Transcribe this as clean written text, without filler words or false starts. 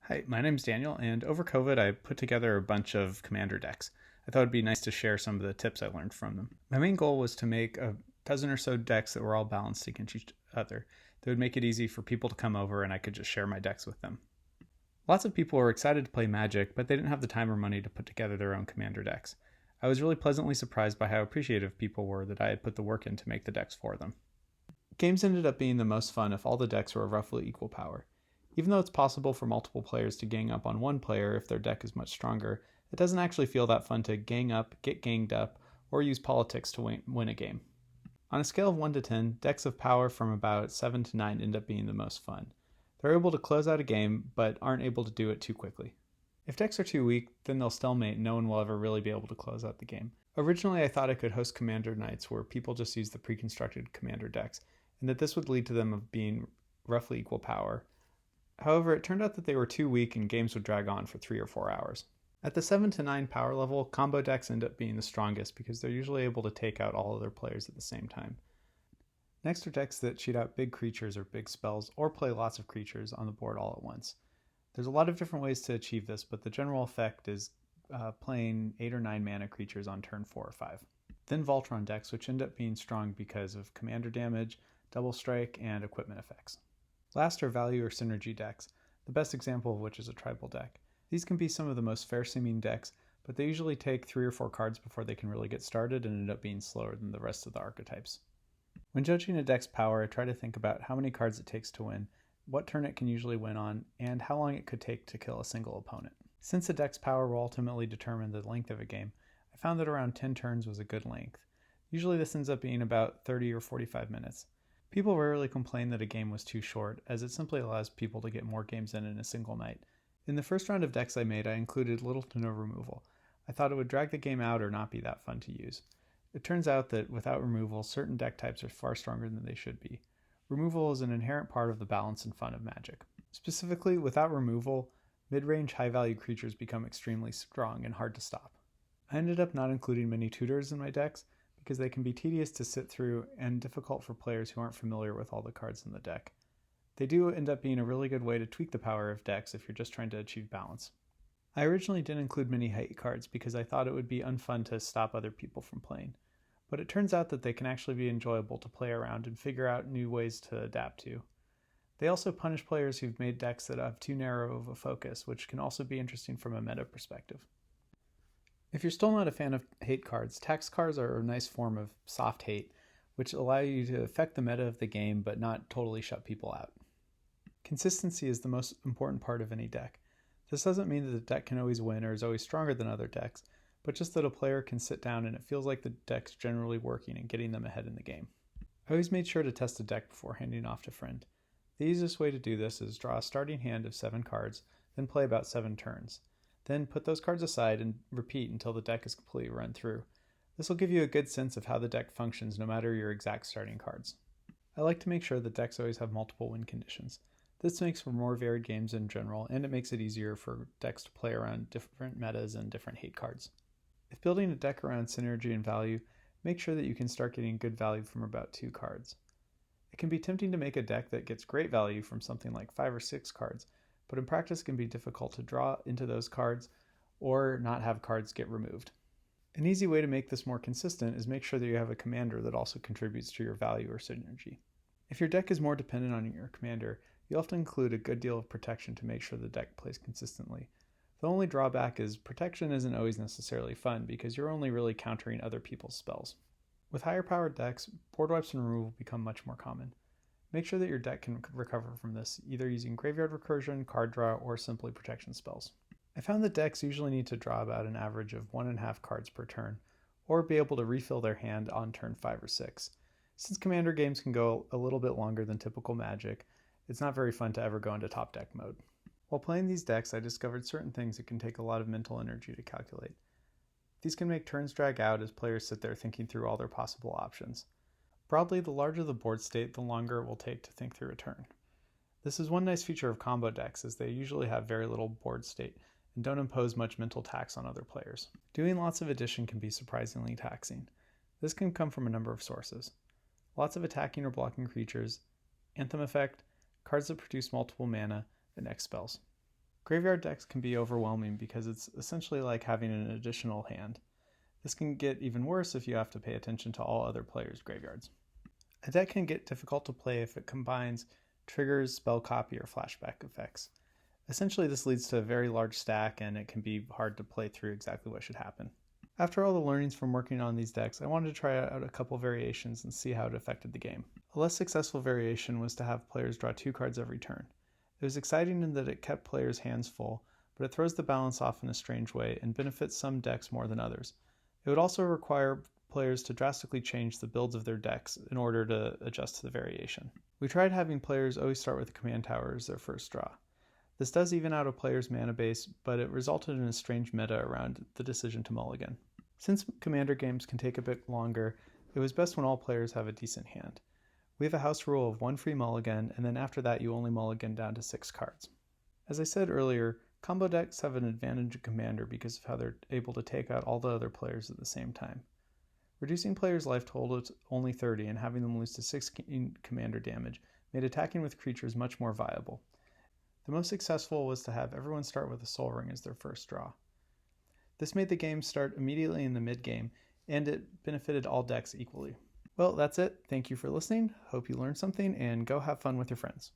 Hi, my name's Daniel, and over COVID, I put together a bunch of commander decks. I thought it'd be nice to share some of the tips I learned from them. My main goal was to make a dozen or so decks that were all balanced against each other. That would make it easy for people to come over and I could just share my decks with them. Lots of people were excited to play Magic, but they didn't have the time or money to put together their own commander decks. I was really pleasantly surprised by how appreciative people were that I had put the work in to make the decks for them. Games ended up being the most fun if all the decks were of roughly equal power. Even though it's possible for multiple players to gang up on one player if their deck is much stronger, it doesn't actually feel that fun to gang up, get ganged up, or use politics to win a game. On a scale of 1 to 10, decks of power from about 7 to 9 end up being the most fun. They're able to close out a game, but aren't able to do it too quickly. If decks are too weak, then they'll stalemate and no one will ever really be able to close out the game. Originally, I thought I could host commander nights where people just use the pre-constructed commander decks, and that this would lead to them of being roughly equal power. However, it turned out that they were too weak and games would drag on for 3 or 4 hours. At the 7 to 9 power level, combo decks end up being the strongest because they're usually able to take out all other players at the same time. Next are decks that cheat out big creatures or big spells, or play lots of creatures on the board all at once. There's a lot of different ways to achieve this, but the general effect is playing 8 or 9 mana creatures on turn 4 or 5. Then Voltron decks, which end up being strong because of commander damage, double strike, and equipment effects. Last are value or synergy decks, the best example of which is a tribal deck. These can be some of the most fair-seeming decks, but they usually take 3 or 4 cards before they can really get started and end up being slower than the rest of the archetypes. When judging a deck's power, I try to think about how many cards it takes to win, what turn it can usually win on, and how long it could take to kill a single opponent. Since a deck's power will ultimately determine the length of a game, I found that around 10 turns was a good length. Usually this ends up being about 30 or 45 minutes. People rarely complain that a game was too short, as it simply allows people to get more games in a single night. In the first round of decks I made, I included little to no removal. I thought it would drag the game out or not be that fun to use. It turns out that without removal, certain deck types are far stronger than they should be. Removal is an inherent part of the balance and fun of Magic. Specifically, without removal, mid-range high-value creatures become extremely strong and hard to stop. I ended up not including many tutors in my decks, because they can be tedious to sit through and difficult for players who aren't familiar with all the cards in the deck. They do end up being a really good way to tweak the power of decks if you're just trying to achieve balance. I originally didn't include many hate cards because I thought it would be unfun to stop other people from playing, but it turns out that they can actually be enjoyable to play around and figure out new ways to adapt to. They also punish players who've made decks that have too narrow of a focus, which can also be interesting from a meta perspective. If you're still not a fan of hate cards, tax cards are a nice form of soft hate, which allow you to affect the meta of the game but not totally shut people out. Consistency is the most important part of any deck. This doesn't mean that the deck can always win or is always stronger than other decks, but just that a player can sit down and it feels like the deck's generally working and getting them ahead in the game. I always made sure to test a deck before handing off to a friend. The easiest way to do this is draw a starting hand of 7 cards, then play about 7 turns. Then put those cards aside and repeat until the deck is completely run through. This will give you a good sense of how the deck functions no matter your exact starting cards. I like to make sure that decks always have multiple win conditions. This makes for more varied games in general, and it makes it easier for decks to play around different metas and different hate cards. If building a deck around synergy and value, make sure that you can start getting good value from about 2 cards. It can be tempting to make a deck that gets great value from something like 5 or 6 cards, but in practice it can be difficult to draw into those cards or not have cards get removed. An easy way to make this more consistent is make sure that you have a commander that also contributes to your value or synergy. If your deck is more dependent on your commander, you have to include a good deal of protection to make sure the deck plays consistently. The only drawback is protection isn't always necessarily fun because you're only really countering other people's spells. With higher powered decks, board wipes and removal become much more common. Make sure that your deck can recover from this, either using graveyard recursion, card draw, or simply protection spells. I found that decks usually need to draw about an average of 1.5 cards per turn, or be able to refill their hand on turn 5 or 6. Since commander games can go a little bit longer than typical Magic, it's not very fun to ever go into top deck mode. While playing these decks, I discovered certain things that can take a lot of mental energy to calculate. These can make turns drag out as players sit there thinking through all their possible options. Broadly, the larger the board state, the longer it will take to think through a turn. This is one nice feature of combo decks, as they usually have very little board state and don't impose much mental tax on other players. Doing lots of addition can be surprisingly taxing. This can come from a number of sources. Lots of attacking or blocking creatures, anthem effect, cards that produce multiple mana, and X spells. Graveyard decks can be overwhelming because it's essentially like having an additional hand. This can get even worse if you have to pay attention to all other players' graveyards. A deck can get difficult to play if it combines triggers, spell copy, or flashback effects. Essentially, this leads to a very large stack, and it can be hard to play through exactly what should happen. After all the learnings from working on these decks, I wanted to try out a couple variations and see how it affected the game. A less successful variation was to have players draw 2 cards every turn. It was exciting in that it kept players' hands full, but it throws the balance off in a strange way and benefits some decks more than others. It would also require players to drastically change the builds of their decks in order to adjust to the variation. We tried having players always start with the command tower as their first draw. This does even out a player's mana base, but it resulted in a strange meta around the decision to mulligan. Since commander games can take a bit longer, it was best when all players have a decent hand. We have a house rule of 1 free mulligan, and then after that you only mulligan down to 6 cards. As I said earlier, combo decks have an advantage in commander because of how they're able to take out all the other players at the same time. Reducing players' life total to only 30 and having them lose to 16 commander damage made attacking with creatures much more viable. The most successful was to have everyone start with a Soul Ring as their first draw. This made the game start immediately in the mid-game, and it benefited all decks equally. Well, that's it. Thank you for listening. Hope you learned something, and go have fun with your friends.